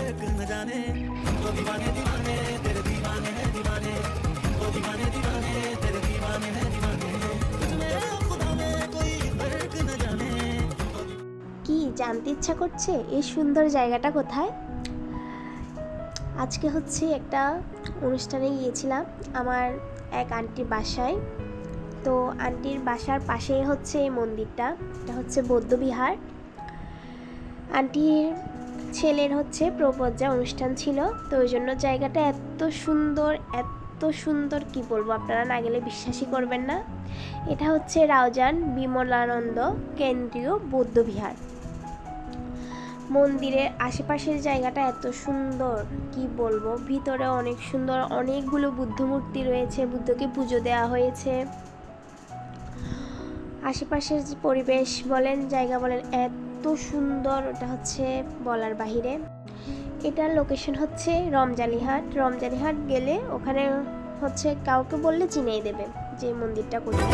फर्क न जाने तो दीवाने दीवाने तेरे दीवाने हैं दीवाने तो दीवाने दीवाने तेरे दीवाने हैं दीवाने तुझमें खुदा में कोई फर्क न जाने। কি জানতে ইচ্ছা করছে এই সুন্দর জায়গাটা কোথায়? আজকে হচ্ছে একটা অনুষ্ঠানে গিয়েছিলাম আমার এক আন্টির বাসায়। তো আন্টির বাসার পাশেই হচ্ছে এই মন্দিরটা, এটা হচ্ছে বৌদ্ধবিহার। আন্টির ছেলের হচ্ছে প্রপোজা অনুষ্ঠান ছিল, তো ওই জন্য জায়গাটা এত সুন্দর কি বলবো, আপনারা না গেলে বিশ্বাসই করবেন না। এটা হচ্ছে রাউজান বিমলানন্দ কেন্দ্রীয় বৌদ্ধবিহার। মন্দিরের আশেপাশের জায়গাটা এত সুন্দর কি বলবো, ভিতরে অনেক সুন্দর, অনেকগুলো বুদ্ধ মূর্তি রয়েছে, বুদ্ধকে পুজো দেওয়া হয়েছে। আশেপাশের যে পরিবেশ বলেন, জায়গা বলেন, এত সুন্দর, ওটা হচ্ছে বলার বাহিরে। এটার লোকেশন হচ্ছে রমজালিহাট গেলে ওখানে হচ্ছে কাউকে বললে চিনিয়ে দেবে যে মন্দিরটা কোথায়।